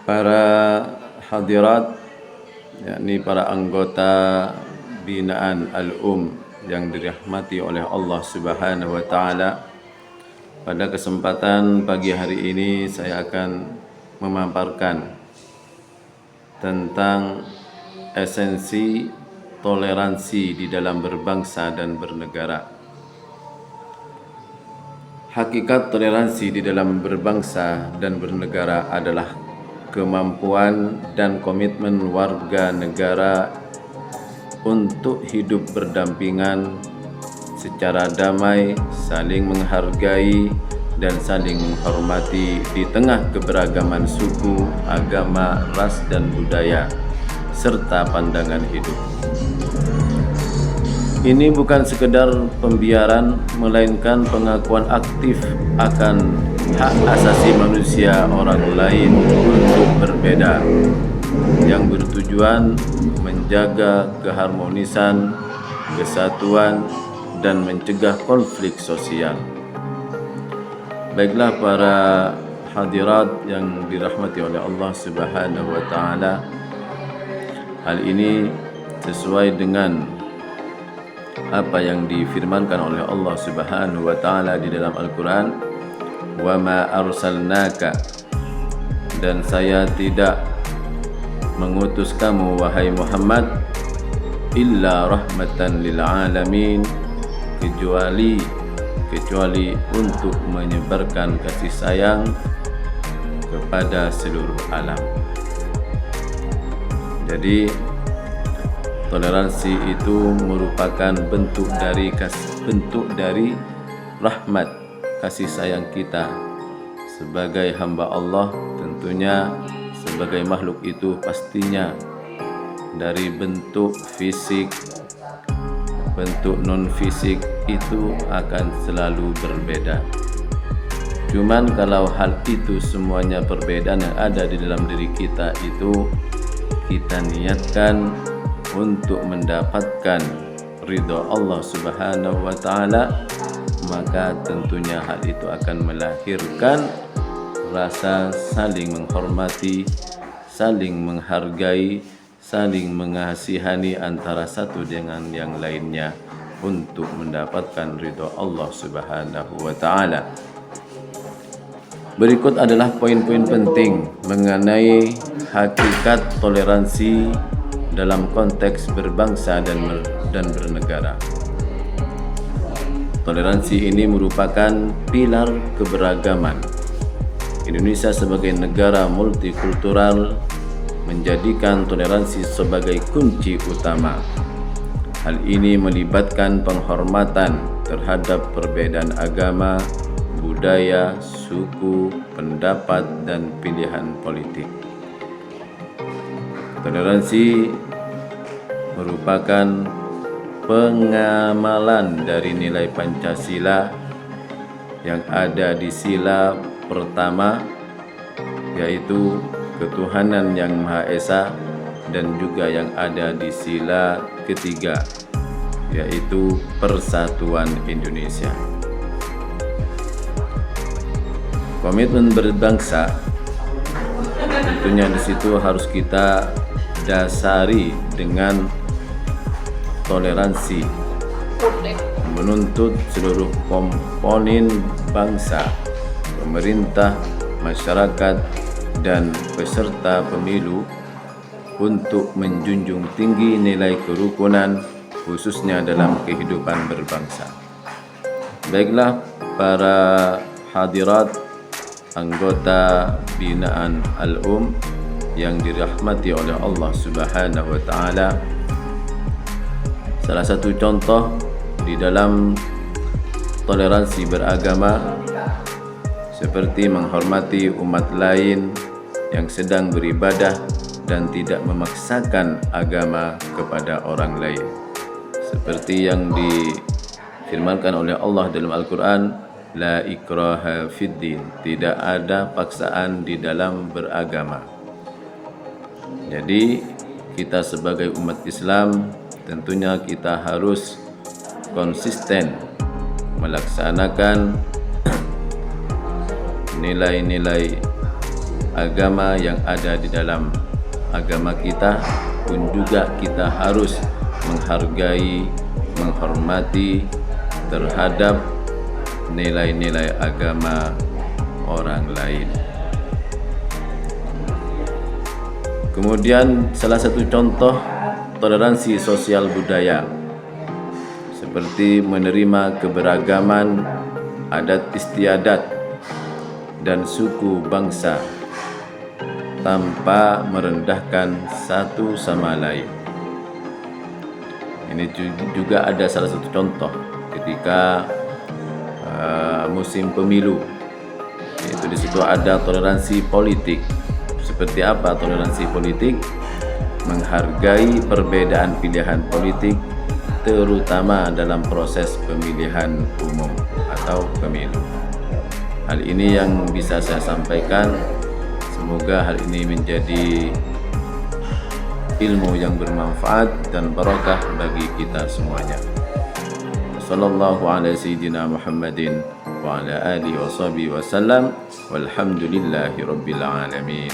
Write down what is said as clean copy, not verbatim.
Para hadirat, yakni para anggota binaan yang dirahmati oleh Allah Subhanahu wa taala. Pada kesempatan pagi hari ini saya akan memaparkan tentang esensi toleransi di dalam berbangsa dan bernegara. Hakikat toleransi di dalam berbangsa dan bernegara adalah kemampuan dan komitmen warga negara untuk hidup berdampingan secara damai, saling menghargai dan saling menghormati di tengah keberagaman suku, agama, ras dan budaya serta pandangan hidup. Ini bukan sekedar pembiaran, melainkan pengakuan aktif akan hak asasi manusia orang lain untuk berbeda, yang bertujuan menjaga keharmonisan, kesatuan, dan mencegah konflik sosial. Baiklah para hadirat yang dirahmati oleh Allah Subhanahu wa taala, hal ini sesuai dengan apa yang difirmankan oleh Allah Subhanahu wa taala di dalam Al-Qur'an, "Wa ma arsalnaka," dan saya tidak mengutus kamu wahai Muhammad illa rahmatan lil alamin, kecuali untuk menyebarkan kasih sayang kepada seluruh alam. Jadi toleransi itu merupakan bentuk dari rahmat kasih sayang kita sebagai hamba Allah. Tentunya sebagai makhluk itu pastinya dari bentuk fisik, bentuk non fisik itu akan selalu berbeda. Cuman kalau hal itu semuanya perbedaan yang ada di dalam diri kita itu kita niatkan untuk mendapatkan ridha Allah Subhanahu wa taala, maka tentunya hal itu akan melahirkan rasa saling menghormati, saling menghargai, saling mengasihani antara satu dengan yang lainnya untuk mendapatkan ridha Allah Subhanahu wa taala. Berikut adalah poin-poin penting mengenai hakikat toleransi dalam konteks berbangsa dan bernegara. Toleransi ini merupakan pilar keberagaman. Indonesia sebagai negara multikultural menjadikan toleransi sebagai kunci utama. Hal ini melibatkan penghormatan terhadap perbedaan agama, budaya, suku, pendapat, dan pilihan politik. Toleransi merupakan pengamalan dari nilai Pancasila yang ada di sila pertama, yaitu ketuhanan yang Maha Esa, dan juga yang ada di sila ketiga, yaitu persatuan Indonesia. Komitmen berbangsa tentunya di situ harus kita dasari dengan toleransi, menuntut seluruh komponen bangsa, pemerintah, masyarakat, dan peserta pemilu untuk menjunjung tinggi nilai kerukunan, khususnya dalam kehidupan berbangsa. Baiklah para hadirat, anggota binaan yang dirahmati oleh Allah Subhanahu wa taala. Salah satu contoh di dalam toleransi beragama seperti menghormati umat lain yang sedang beribadah dan tidak memaksakan agama kepada orang lain. Seperti yang difirmankan oleh Allah dalam Al-Qur'an, la ikraha fiddin, tidak ada paksaan di dalam beragama. Jadi kita sebagai umat Islam tentunya kita harus konsisten melaksanakan nilai-nilai agama yang ada di dalam agama kita pun juga kita harus menghargai, menghormati terhadap nilai-nilai agama orang lain. Kemudian salah satu contoh toleransi sosial budaya seperti menerima keberagaman adat istiadat dan suku bangsa tanpa merendahkan satu sama lain. Ini juga ada salah satu contoh ketika musim pemilu, yaitu di situ ada toleransi politik. Seperti apa toleransi politik? Menghargai perbedaan pilihan politik, terutama dalam proses pemilihan umum atau pemilu. Hal ini yang bisa saya sampaikan. Semoga hal ini menjadi ilmu yang bermanfaat dan barakah bagi kita semuanya. Sallallahu ala sayyidina Muhammadin wa ala alihi wa sahbihi wa sallam, walhamdulillahi rabbil alamin.